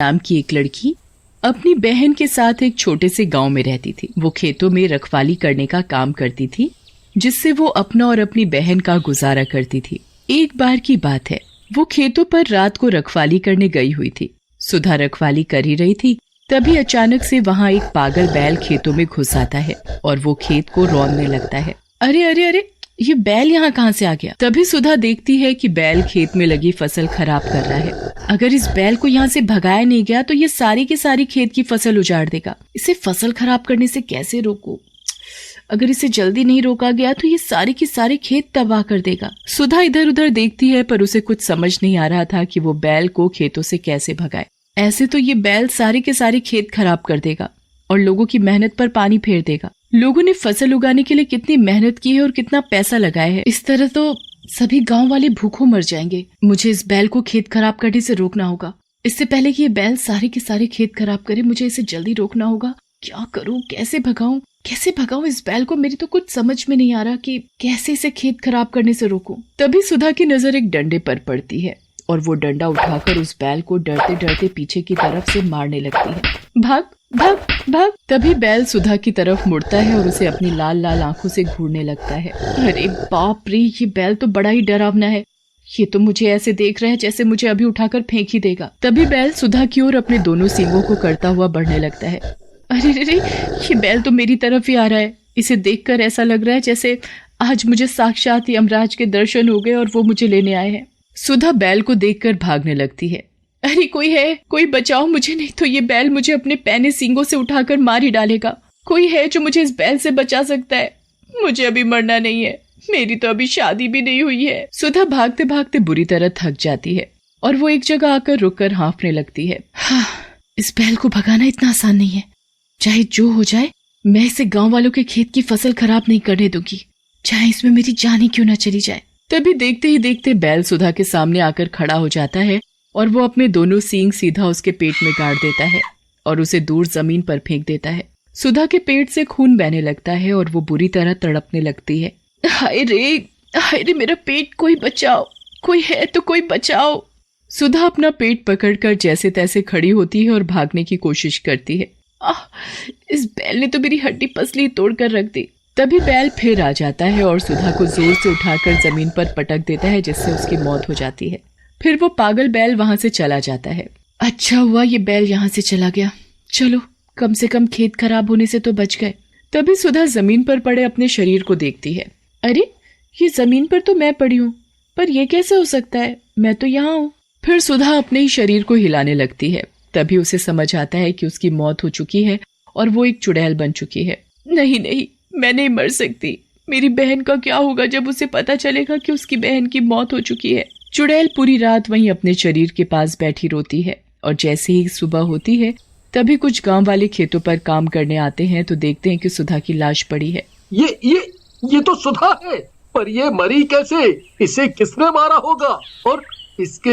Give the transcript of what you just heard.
नाम की एक लड़की अपनी बहन के साथ एक छोटे से गांव में रहती थी। वो खेतों में रखवाली करने का काम करती थी, जिससे वो अपना और अपनी बहन का गुजारा करती थी। एक बार की बात है, वो खेतों पर रात को रखवाली करने गई हुई थी। सुधा रखवाली कर ही रही थी, तभी अचानक से वहाँ एक पागल बैल खेतों में घुस आता है और वो खेत को रौंदने लगता है। अरे अरे अरे, ये बैल यहाँ कहाँ से आ गया? तभी सुधा देखती है कि बैल खेत में लगी फसल खराब कर रहा है। अगर इस बैल को यहाँ से भगाया नहीं गया तो ये सारी की सारी खेत की फसल उजाड़ देगा। इसे फसल खराब करने से कैसे रोकूं? अगर इसे जल्दी नहीं रोका गया तो ये सारी की सारी खेत तबाह कर देगा। सुधा इधर उधर देखती है, पर उसे कुछ समझ नहीं आ रहा था कि वो बैल को खेतों से कैसे भगाए। ऐसे तो ये बैल सारे के सारे खेत खराब कर देगा और लोगों की मेहनत पर पानी फेर देगा। लोगों ने फसल उगाने के लिए कितनी मेहनत की है और कितना पैसा लगाया है। इस तरह तो सभी गांव वाले भूखों मर जाएंगे। मुझे इस बैल को खेत खराब करने से रोकना होगा। इससे पहले कि ये बैल सारे के सारे खेत खराब करे, मुझे इसे जल्दी रोकना होगा। क्या करूं, कैसे भगाऊं इस बैल को? मेरी तो कुछ समझ में नहीं आ रहा कि कैसे इसे खेत खराब करने से रोकूं। तभी सुधा की नजर एक डंडे पर पड़ती है और वो डंडा उठाकर उस बैल को डरते डरते पीछे की तरफ से मारने लगती है। भाग भाग भाग! तभी बैल सुधा की तरफ मुड़ता है और उसे अपनी लाल लाल आंखों से घूरने लगता है। अरे बाप रे, ये बैल तो बड़ा ही डरावना है। ये तो मुझे ऐसे देख रहा है जैसे मुझे अभी उठाकर फेंक ही देगा। तभी बैल सुधा की ओर अपने दोनों सींगों को करता हुआ बढ़ने लगता है। अरे रे, ये बैल तो मेरी तरफ ही आ रहा है। इसे देखकर ऐसा लग रहा है जैसे आज मुझे साक्षात यमराज के दर्शन हो गए और वो मुझे लेने आए हैं। सुधा बैल को देखकर भागने लगती है। अरे कोई है, कोई बचाओ मुझे, नहीं तो ये बैल मुझे अपने पैने सींगों से उठाकर मार ही डालेगा। कोई है जो मुझे इस बैल से बचा सकता है? मुझे अभी मरना नहीं है, मेरी तो अभी शादी भी नहीं हुई है। सुधा भागते भागते बुरी तरह थक जाती है और वो एक जगह आकर रुककर हाँफने लगती है। हाँ, इस बैल को भगाना इतना आसान नहीं है। चाहे जो हो जाए, मैं इसे गाँव वालों के खेत की फसल खराब नहीं करने दूंगी, चाहे इसमें मेरी जान ही क्यों न चली जाए। तभी देखते ही देखते बैल सुधा के सामने आकर खड़ा हो जाता है और वो अपने दोनों सींग सीधा उसके पेट में गाड़ देता है और उसे दूर जमीन पर फेंक देता है। सुधा के पेट से खून बहने लगता है और वो बुरी तरह तड़पने लगती है। हाय रे मेरा पेट, कोई बचाओ, कोई है तो कोई बचाओ। सुधा अपना पेट पकड़कर जैसे तैसे खड़ी होती है और भागने की कोशिश करती है। इस बैल ने तो मेरी हड्डी पसली तोड़कर रख दी। तभी बैल फिर आ जाता है और सुधा को जोर से उठाकर जमीन पर पटक देता है, जिससे उसकी मौत हो जाती है। फिर वो पागल बैल वहां से चला जाता है। अच्छा हुआ ये बैल यहाँ से चला गया, चलो कम से कम खेत खराब होने से तो बच गए। तभी सुधा जमीन पर पड़े अपने शरीर को देखती है। अरे, ये जमीन पर तो मैं पड़ी हूँ, पर यह कैसे हो सकता है? मैं तो यहाँ हूँ। फिर सुधा अपने ही शरीर को हिलाने लगती है। तभी उसे समझ आता है कि उसकी मौत हो चुकी है और वो एक चुड़ैल बन चुकी है। नहीं नहीं, मैं नहीं मर सकती। मेरी बहन का क्या होगा जब उसे पता चलेगा कि उसकी बहन की मौत हो चुकी है? चुड़ैल पूरी रात वहीं अपने शरीर के पास बैठी रोती है और जैसे ही सुबह होती है, तभी कुछ गांव वाले खेतों पर काम करने आते हैं तो देखते हैं कि सुधा की लाश पड़ी है। ये तो सुधा है, पर ये मरी कैसे? इसे किसने मारा होगा और इसके